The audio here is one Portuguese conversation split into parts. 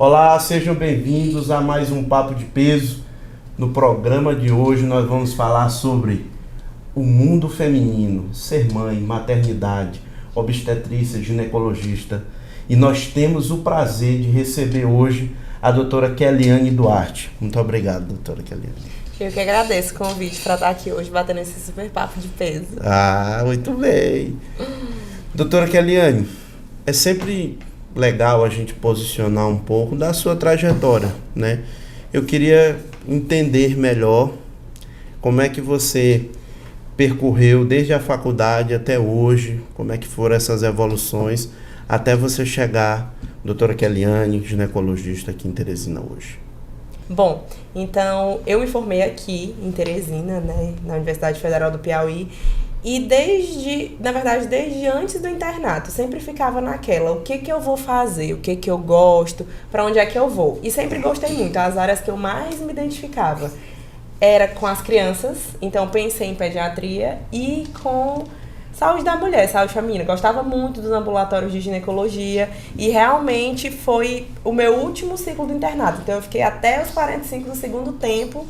Olá, sejam bem-vindos a mais um Papo de Peso. No programa de hoje nós vamos falar sobre o mundo feminino, ser mãe, maternidade, obstetrícia, ginecologista. E nós temos o prazer de receber hoje a doutora Keliane Duarte. Muito obrigado, doutora Keliane. Eu que agradeço o convite para estar aqui hoje batendo esse super papo de peso. Muito bem. Doutora Keliane, é sempre legal a gente posicionar um pouco da sua trajetória, né? Eu queria entender melhor como é que você percorreu desde a faculdade até hoje, como é que foram essas evoluções até você chegar, doutora Keliane, ginecologista aqui em Teresina hoje. Bom, então eu me formei aqui em Teresina, né, na Universidade Federal do Piauí, e desde antes do internato, sempre ficava naquela, o que eu vou fazer, o que eu gosto, para onde é que eu vou. E sempre gostei muito, as áreas que eu mais me identificava era com as crianças, então pensei em pediatria e com saúde da mulher, saúde feminina. Gostava muito dos ambulatórios de ginecologia e realmente foi o meu último ciclo do internato. Então eu fiquei até os 45 do segundo tempo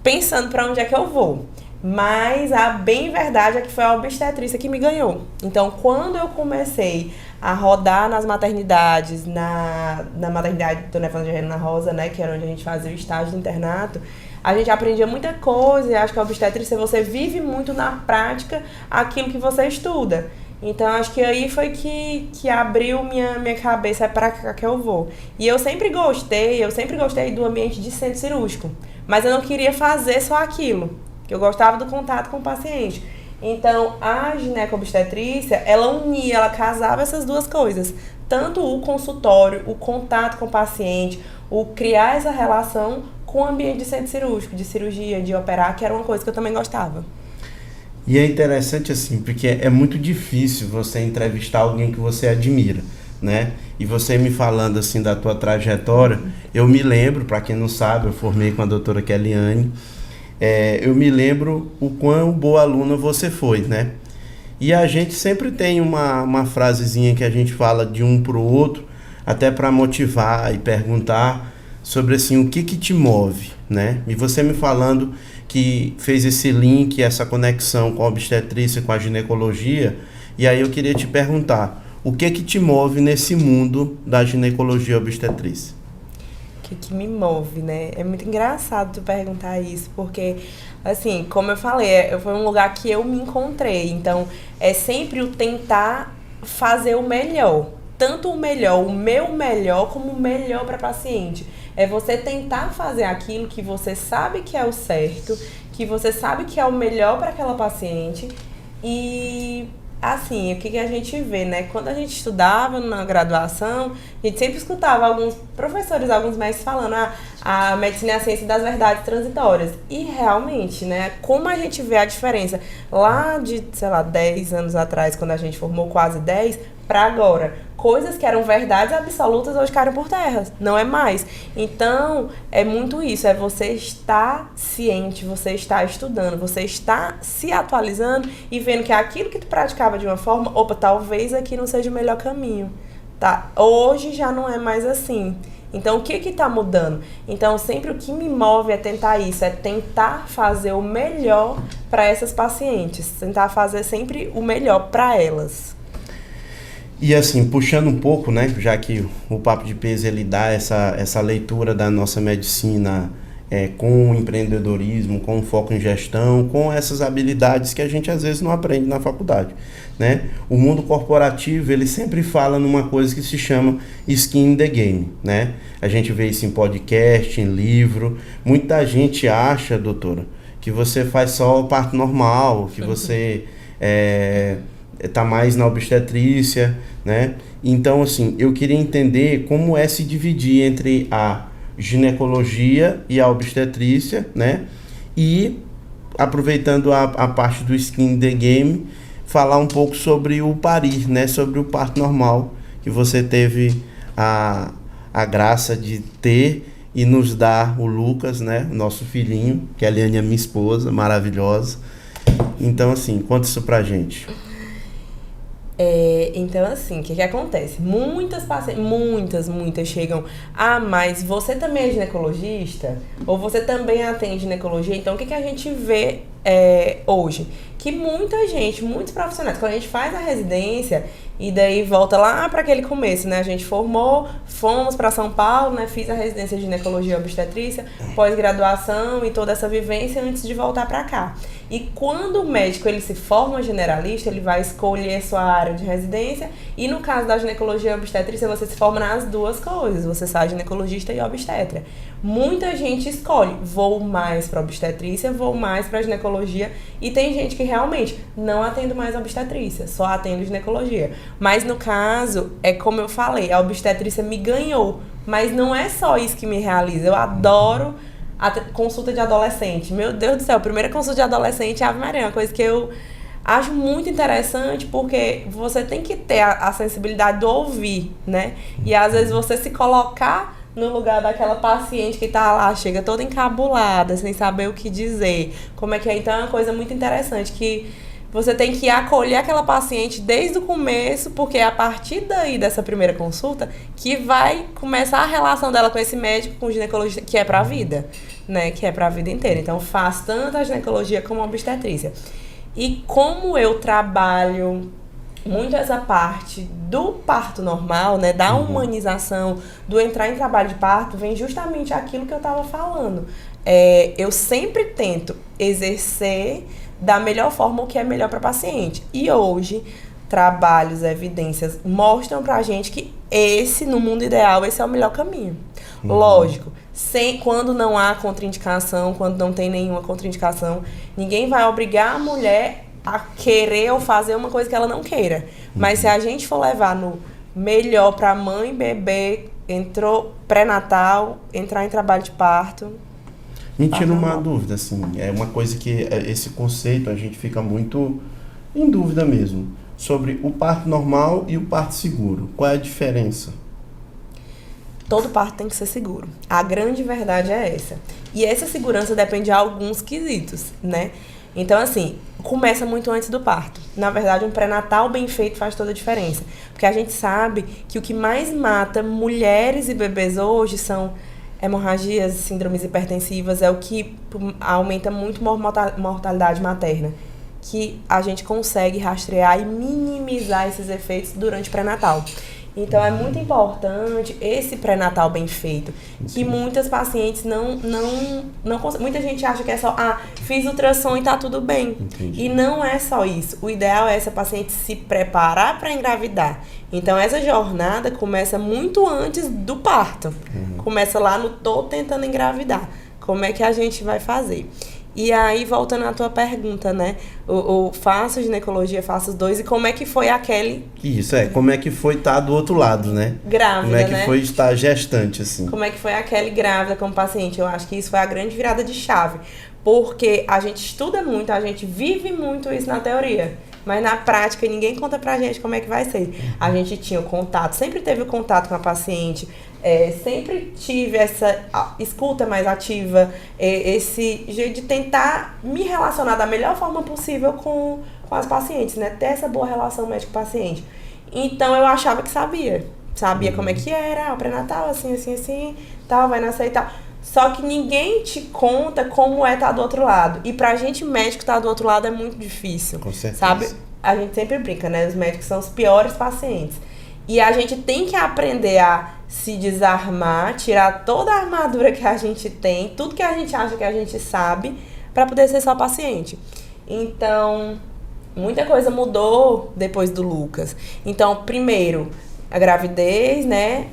pensando para onde é que eu vou. Mas a bem verdade é que foi a obstetrícia que me ganhou. Então, quando eu comecei a rodar nas maternidades, na maternidade do Evangelho na Rosa, né, que era onde a gente fazia o estágio do internato, a gente aprendia muita coisa e acho que a obstetrícia você vive muito na prática aquilo que você estuda. Então, acho que aí foi que abriu minha cabeça para cá que eu vou. E eu sempre gostei do ambiente de centro cirúrgico, mas eu não queria fazer só aquilo. Que eu gostava do contato com o paciente. Então, a ginecobstetrícia, ela casava essas duas coisas. Tanto o consultório, o contato com o paciente, o criar essa relação com o ambiente de centro cirúrgico, de cirurgia, de operar, que era uma coisa que eu também gostava. E é interessante assim, porque é muito difícil você entrevistar alguém que você admira, né? E você me falando assim da tua trajetória, eu me lembro, para quem não sabe, eu formei com a doutora Keliane. Eu me lembro o quão boa aluna você foi, né? E a gente sempre tem uma frasezinha que a gente fala de um pro outro, até para motivar e perguntar sobre assim, o que te move, né? E você me falando que fez esse link, essa conexão com a obstetrícia, com a ginecologia, e aí eu queria te perguntar, o que te move nesse mundo da ginecologia e obstetrícia? O que me move, né? É muito engraçado tu perguntar isso, porque, assim, como eu falei, foi um lugar que eu me encontrei. Então, é sempre o tentar fazer o melhor. Tanto o melhor, o meu melhor, como o melhor para paciente. É você tentar fazer aquilo que você sabe que é o certo, que você sabe que é o melhor para aquela paciente. E assim, o que a gente vê, né? Quando a gente estudava na graduação, a gente sempre escutava alguns professores, alguns mestres falando a medicina é a ciência das verdades transitórias. E realmente, né? Como a gente vê a diferença lá de, 10 anos atrás, quando a gente formou quase 10, para agora. Coisas que eram verdades absolutas hoje caem por terra, não é mais. Então, é muito isso, é você estar ciente, você estar estudando, você estar se atualizando e vendo que aquilo que tu praticava de uma forma, talvez aqui não seja o melhor caminho, tá? Hoje já não é mais assim. Então, o que tá mudando? Então, sempre o que me move é tentar isso, é tentar fazer o melhor para essas pacientes, tentar fazer sempre o melhor para elas. E assim, puxando um pouco, né, já que o Papo de Peso ele dá essa leitura da nossa medicina com o empreendedorismo, com foco em gestão, com essas habilidades que a gente às vezes não aprende na faculdade, né? O mundo corporativo, ele sempre fala numa coisa que se chama skin in the game, né? A gente vê isso em podcast, em livro. Muita gente acha, doutora, que você faz só o parto normal, que você tá mais na obstetrícia, né? Então, assim, eu queria entender como é se dividir entre a ginecologia e a obstetrícia, né? E, aproveitando a parte do skin in the game, falar um pouco sobre o parir, né? Sobre o parto normal, que você teve a graça de ter e nos dar o Lucas, né? Nosso filhinho, que a Eliane é minha esposa, maravilhosa. Então, assim, conta isso pra gente. Então, assim, o que acontece? Muitas pacientes, muitas chegam, mas você também é ginecologista? Ou você também atende ginecologia? Então, o que a gente vê hoje? Que muita gente, muitos profissionais, quando a gente faz a residência, e daí volta lá para aquele começo, né? A gente formou, fomos para São Paulo, né? Fiz a residência de ginecologia e obstetrícia, pós-graduação e toda essa vivência antes de voltar para cá. E quando o médico ele se forma generalista, ele vai escolher sua área de residência, e no caso da ginecologia e obstetrícia, você se forma nas duas coisas, você sai ginecologista e obstetra. Muita gente escolhe, vou mais para obstetrícia, vou mais para ginecologia, e tem gente que realmente não atendo mais obstetrícia, só atendo ginecologia. Mas no caso, como eu falei, a obstetrícia me ganhou, mas não é só isso que me realiza. Eu adoro a consulta de adolescente. Meu Deus do céu, a primeira consulta de adolescente é Ave Maria, uma coisa que eu acho muito interessante, porque você tem que ter a sensibilidade do ouvir, né? E às vezes você se colocar no lugar daquela paciente que tá lá, chega toda encabulada, sem saber o que dizer. Como é que é? Então é uma coisa muito interessante, que você tem que acolher aquela paciente desde o começo, porque é a partir daí, dessa primeira consulta, que vai começar a relação dela com esse médico, com o ginecologista, que é pra vida, né? Que é pra vida inteira. Então, faz tanto a ginecologia como a obstetrícia. E como eu trabalho muito essa parte do parto normal, né? Da humanização, do entrar em trabalho de parto, vem justamente aquilo que eu tava falando. Eu sempre tento exercer da melhor forma o que é melhor para paciente. E hoje, trabalhos, evidências mostram pra gente que no mundo ideal, esse é o melhor caminho. Lógico, quando não há contraindicação, quando não tem nenhuma contraindicação, ninguém vai obrigar a mulher a querer ou fazer uma coisa que ela não queira. Mas se a gente for levar no melhor pra mãe, bebê, entrou pré-natal, entrar em trabalho de parto. Me tira uma dúvida, assim, é uma coisa que esse conceito a gente fica muito em dúvida mesmo, sobre o parto normal e o parto seguro. Qual é a diferença? Todo parto tem que ser seguro. A grande verdade é essa. E essa segurança depende de alguns quesitos, né? Então, assim, começa muito antes do parto. Na verdade, um pré-natal bem feito faz toda a diferença. Porque a gente sabe que o que mais mata mulheres e bebês hoje são hemorragias, síndromes hipertensivas, é o que aumenta muito mortalidade materna, que a gente consegue rastrear e minimizar esses efeitos durante o pré-natal. Então é muito importante esse pré-natal bem feito, que muitas pacientes não conseguem. Muita gente acha que é só, fiz ultrassom e tá tudo bem. Entendi. E não é só isso. O ideal é essa paciente se preparar para engravidar. Então essa jornada começa muito antes do parto. Começa lá no tô tentando engravidar. Como é que a gente vai fazer? E aí, voltando à tua pergunta, né? Faço ginecologia, faço os dois. E como é que foi a Kelly? Isso, como é que foi estar do outro lado, né? Grávida, como é que né? foi estar gestante, assim? Como é que foi a Kelly grávida como paciente? Eu acho que isso foi a grande virada de chave. Porque a gente estuda muito, a gente vive muito isso na teoria. Mas na prática, ninguém conta pra gente como é que vai ser. A gente tinha o contato, sempre teve o contato com a paciente, sempre tive essa escuta mais ativa, esse jeito de tentar me relacionar da melhor forma possível com as pacientes, né? Ter essa boa relação médico-paciente. Então, eu achava que sabia como é que era, o pré-natal, assim, tal, vai nascer e tal. Só que ninguém te conta como é estar do outro lado. E pra gente médico estar do outro lado é muito difícil. Com certeza. Sabe? A gente sempre brinca, né? Os médicos são os piores pacientes. E a gente tem que aprender a se desarmar, tirar toda a armadura que a gente tem, tudo que a gente acha que a gente sabe, pra poder ser só paciente. Então, muita coisa mudou depois do Lucas. Então, primeiro, a gravidez, né,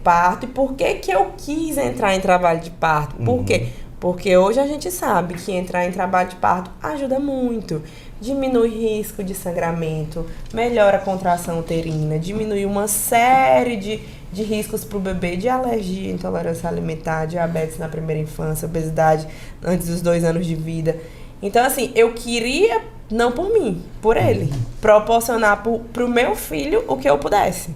parto. E por que eu quis entrar em trabalho de parto? Por quê? Porque hoje a gente sabe que entrar em trabalho de parto ajuda muito. Diminui risco de sangramento, melhora a contração uterina, diminui uma série de riscos para o bebê, de alergia, intolerância alimentar, diabetes na primeira infância, obesidade antes dos 2 anos de vida. Então, assim, eu queria, não por mim, por ele, proporcionar pro meu filho o que eu pudesse.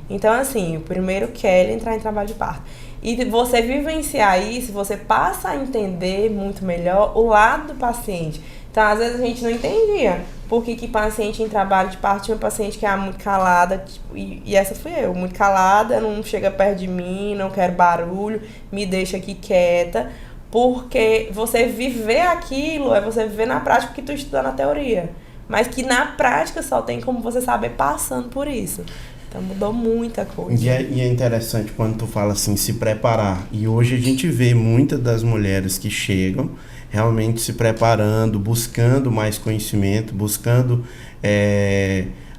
Então, assim, o primeiro quer entrar em trabalho de parto. E você vivenciar isso, você passa a entender muito melhor o lado do paciente. Então, às vezes a gente não entendia por que paciente em trabalho de parto tinha paciente que era muito calada, tipo, e essa fui eu, muito calada, não chega perto de mim, não quero barulho, me deixa aqui quieta, porque você viver aquilo é você viver na prática o que tu estuda na teoria, mas que na prática só tem como você saber passando por isso. Então mudou muita coisa. E é interessante quando tu fala assim, se preparar. E hoje a gente vê muitas das mulheres que chegam realmente se preparando, buscando mais conhecimento, buscando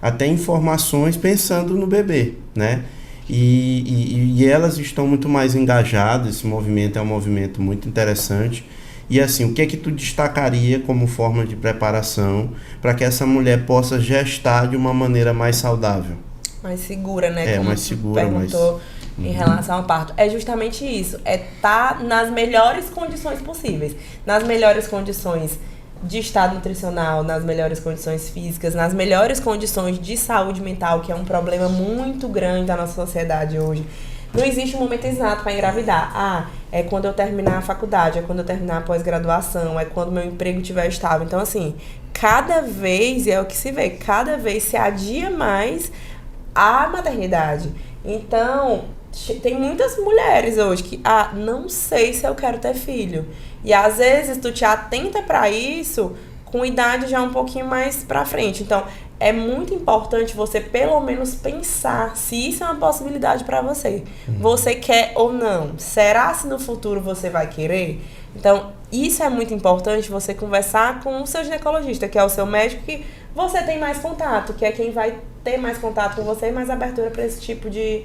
até informações pensando no bebê, né? E elas estão muito mais engajadas, esse movimento é um movimento muito interessante. E assim, o que é que tu destacaria como forma de preparação para que essa mulher possa gestar de uma maneira mais saudável? Mais segura, né? Como mais segura, perguntou em relação ao parto. É justamente isso. É estar nas melhores condições possíveis. Nas melhores condições de estado nutricional, nas melhores condições físicas, nas melhores condições de saúde mental, que é um problema muito grande da nossa sociedade hoje. Não existe um momento exato para engravidar. É quando eu terminar a faculdade, é quando eu terminar a pós-graduação, é quando meu emprego estiver estável. Então, assim, cada vez, é o que se vê, cada vez se adia mais a maternidade. Então, tem muitas mulheres hoje que, não sei se eu quero ter filho. E às vezes tu te atenta para isso com idade já um pouquinho mais pra frente. Então, é muito importante você pelo menos pensar se isso é uma possibilidade para você. Você quer ou não? Será se no futuro você vai querer? Então, isso é muito importante você conversar com o seu ginecologista, que é o seu médico que você tem mais contato, que é quem vai ter mais contato com você e mais abertura para esse tipo de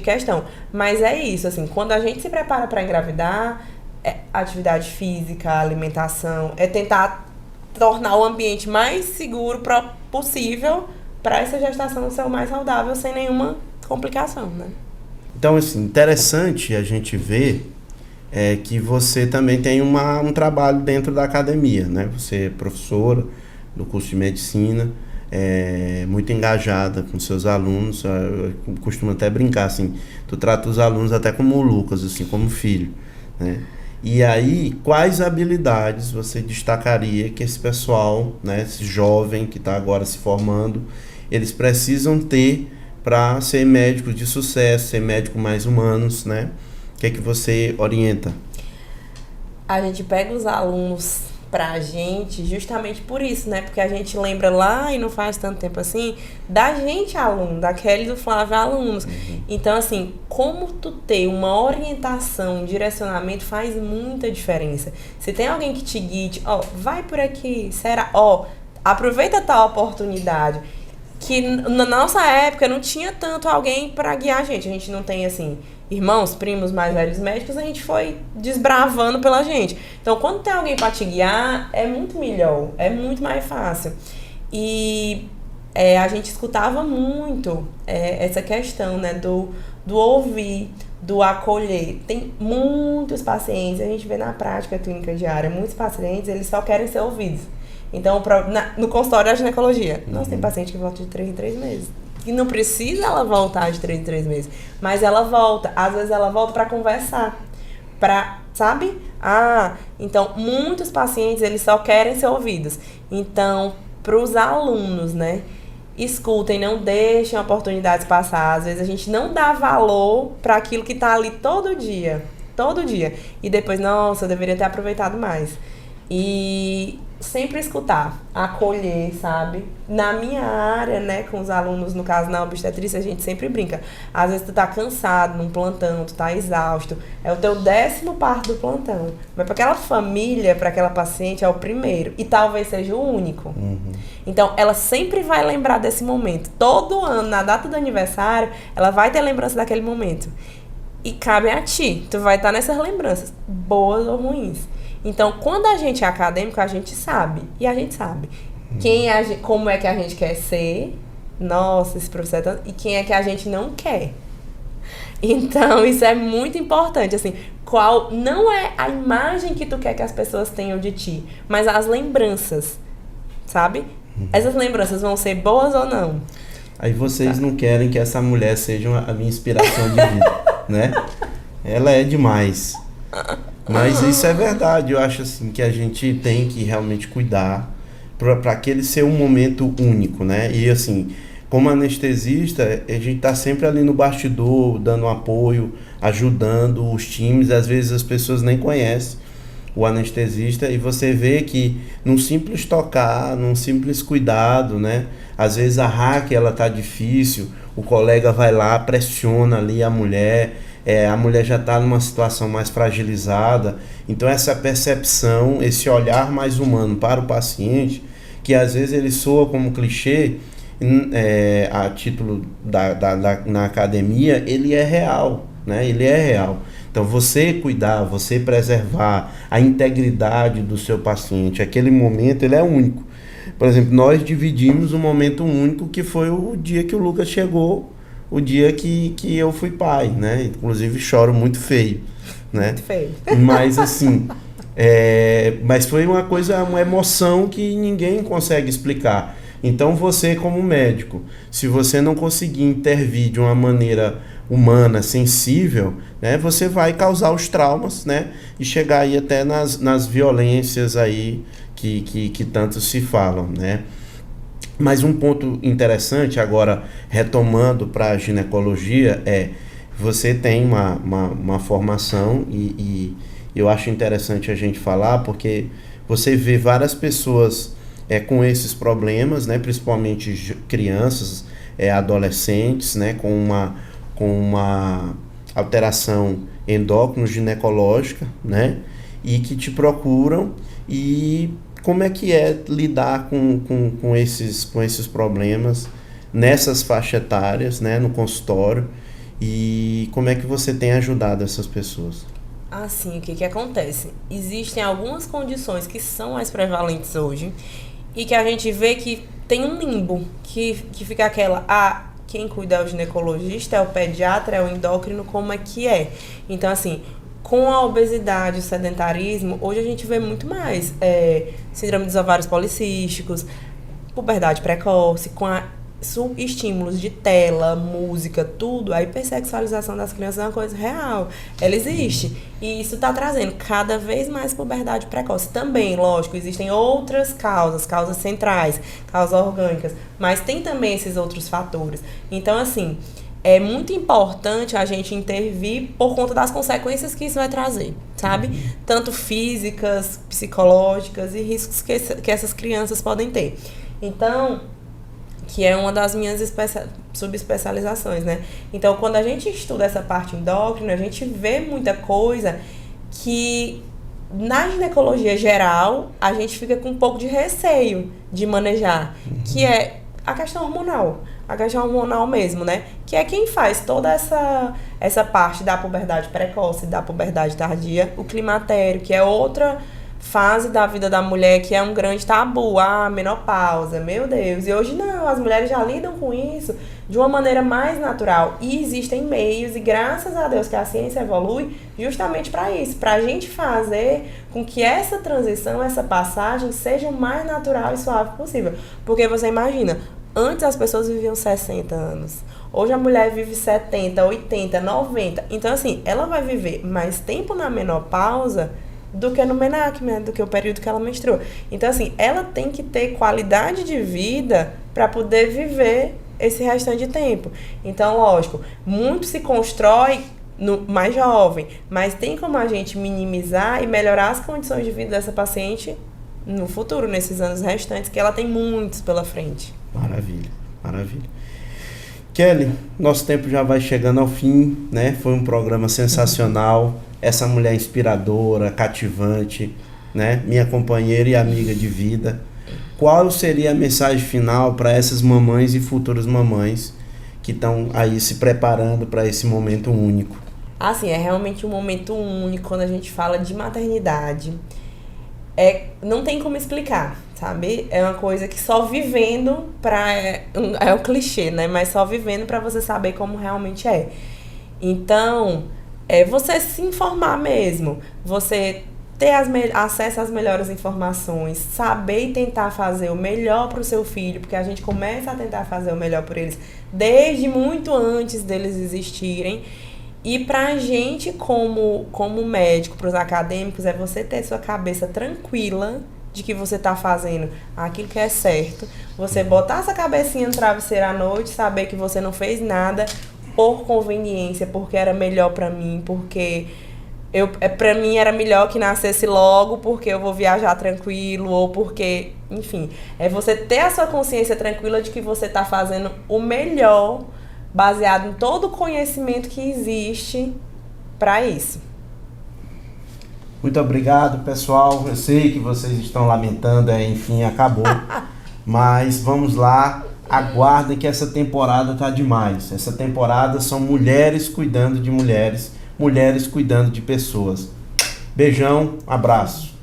questão. Mas é isso, assim, quando a gente se prepara para engravidar, atividade física, alimentação, é tentar tornar o ambiente mais seguro possível para essa gestação ser o mais saudável, sem nenhuma complicação, né? Então, assim, interessante a gente ver que você também tem um trabalho dentro da academia, né? Você é professora do curso de medicina, muito engajada com seus alunos. Eu costumo até brincar, assim, tu trata os alunos até como o Lucas, assim, como filho, né? E aí, quais habilidades você destacaria que esse pessoal, né, esse jovem que está agora se formando, eles precisam ter para ser médicos de sucesso, ser médicos mais humanos, né? O que é que você orienta? A gente pega os alunos pra gente justamente por isso, né? Porque a gente lembra lá, e não faz tanto tempo assim, da gente aluno, da Kelly e do Flávio alunos. Então, assim, como tu ter uma orientação, um direcionamento faz muita diferença. Se tem alguém que te guie, vai por aqui, será? Aproveita tal oportunidade. Que na nossa época não tinha tanto alguém pra guiar a gente não tem, assim, irmãos, primos mais velhos médicos, a gente foi desbravando pela gente. Então, quando tem alguém para te guiar, é muito melhor, é muito mais fácil. E a gente escutava muito essa questão, né, do ouvir, do acolher. Tem muitos pacientes, a gente vê na prática clínica diária, muitos pacientes, eles só querem ser ouvidos. Então, no consultório da ginecologia, nós tem paciente que volta de 3 em 3 meses. E não precisa ela voltar de 3 em 3 meses. Mas ela volta. Às vezes ela volta para conversar. Sabe? Então, muitos pacientes, eles só querem ser ouvidos. Então, para os alunos, né? Escutem, não deixem oportunidades passar. Às vezes a gente não dá valor para aquilo que está ali todo dia. Todo dia. E depois, nossa, eu deveria ter aproveitado mais. E sempre escutar, acolher, sabe? Na minha área, né, com os alunos, no caso na obstetrícia, a gente sempre brinca. Às vezes tu tá cansado num plantão, tu tá exausto, é o teu 10º parto do plantão. Mas para aquela família, para aquela paciente, é o primeiro. E talvez seja o único. Então, ela sempre vai lembrar desse momento. Todo ano, na data do aniversário, ela vai ter lembrança daquele momento. E cabe a ti. Tu vai estar nessas lembranças, boas ou ruins. Então, quando a gente é acadêmico, a gente sabe. E a gente sabe como é que a gente quer ser. Nossa, esse professor é tanto... E quem é que a gente não quer. Então, isso é muito importante. Assim, qual não é a imagem que tu quer que as pessoas tenham de ti, mas as lembranças, sabe? Essas lembranças vão ser boas ou não? Aí vocês não querem que essa mulher seja a minha inspiração de vida, né? Ela é demais. Mas isso é verdade, eu acho assim que a gente tem que realmente cuidar para aquele ser um momento único, né? E assim, como anestesista, a gente está sempre ali no bastidor, dando apoio, ajudando os times, às vezes as pessoas nem conhecem o anestesista e você vê que num simples tocar, num simples cuidado, né? Às vezes a hack ela tá difícil, o colega vai lá, pressiona ali a mulher já está numa situação mais fragilizada, então essa percepção, esse olhar mais humano para o paciente, que às vezes ele soa como clichê, a título na academia, ele é real, né? Ele é real. Então, você cuidar, você preservar a integridade do seu paciente, aquele momento, ele é único. Por exemplo, nós dividimos um momento único que foi o dia que o Lucas chegou, o dia que eu fui pai, né? Inclusive, choro muito feio, né? Muito feio. Mas, assim, mas foi uma emoção que ninguém consegue explicar. Então, você como médico, se você não conseguir intervir de uma maneira humana, sensível, né, você vai causar os traumas, né, e chegar aí até nas violências aí que tanto se falam, né. Mas um ponto interessante, agora retomando para a ginecologia, você tem uma formação e eu acho interessante a gente falar, porque você vê várias pessoas com esses problemas, né, principalmente crianças, adolescentes, né, com uma alteração endócrino-ginecológica, né, e que te procuram. E como é que é lidar com esses problemas nessas faixas etárias, né, no consultório, e como é que você tem ajudado essas pessoas? Assim, o que acontece? Existem algumas condições que são mais prevalentes hoje e que a gente vê que tem um limbo, que fica aquela... quem cuida é o ginecologista, é o pediatra, é o endócrino, como é que é? Então, assim, com a obesidade, o sedentarismo, hoje a gente vê muito mais síndrome dos ovários policísticos, puberdade precoce, com estímulos de tela, música, tudo, a hipersexualização das crianças é uma coisa real, ela existe. E isso está trazendo cada vez mais puberdade precoce. Também, lógico, existem outras causas centrais, causas orgânicas, mas tem também esses outros fatores. Então, assim, é muito importante a gente intervir por conta das consequências que isso vai trazer, sabe? Tanto físicas, psicológicas e riscos que essas crianças podem ter. Então, que é uma das minhas subespecializações, né? Então, quando a gente estuda essa parte endócrina, a gente vê muita coisa que, na ginecologia geral, a gente fica com um pouco de receio de manejar, que é a questão hormonal mesmo, né? Que é quem faz toda essa parte da puberdade precoce, da puberdade tardia, o climatério, que é outra fase da vida da mulher que é um grande tabu, menopausa, meu Deus. E hoje não, as mulheres já lidam com isso de uma maneira mais natural. E existem meios, e graças a Deus que a ciência evolui justamente para isso, para a gente fazer com que essa transição, essa passagem seja o mais natural e suave possível. Porque você imagina, antes as pessoas viviam 60 anos. Hoje a mulher vive 70, 80, 90. Então, assim, ela vai viver mais tempo na menopausa do que no MENAC, né? Do que o período que ela menstrua. Então, assim, ela tem que ter qualidade de vida para poder viver esse restante de tempo. Então, lógico, muito se constrói no mais jovem, mas tem como a gente minimizar e melhorar as condições de vida dessa paciente no futuro, nesses anos restantes, que ela tem muitos pela frente. Maravilha, maravilha. Kelly, nosso tempo já vai chegando ao fim, né? Foi um programa sensacional. Essa mulher inspiradora, cativante, né? Minha companheira e amiga de vida. Qual seria a mensagem final para essas mamães e futuras mamães que estão aí se preparando para esse momento único? Assim, é realmente um momento único quando a gente fala de maternidade. Não tem como explicar, sabe? É uma coisa que só vivendo é o clichê, né? Mas só vivendo para você saber como realmente é. Então, você se informar mesmo, você ter acesso às melhores informações, saber e tentar fazer o melhor para o seu filho, porque a gente começa a tentar fazer o melhor por eles desde muito antes deles existirem. E pra gente, como médico, pros acadêmicos, é você ter sua cabeça tranquila de que você tá fazendo aquilo que é certo. Você botar essa cabecinha no travesseiro à noite, saber que você não fez nada por conveniência, porque era melhor pra mim, porque pra mim era melhor que nascesse logo, porque eu vou viajar tranquilo, ou porque, enfim, é você ter a sua consciência tranquila de que você tá fazendo o melhor, baseado em todo o conhecimento que existe pra isso. Muito obrigado, pessoal. Eu sei que vocês estão lamentando, enfim, acabou. Mas vamos lá, aguardem que essa temporada tá demais. Essa temporada são mulheres cuidando de mulheres, mulheres cuidando de pessoas. Beijão, abraço.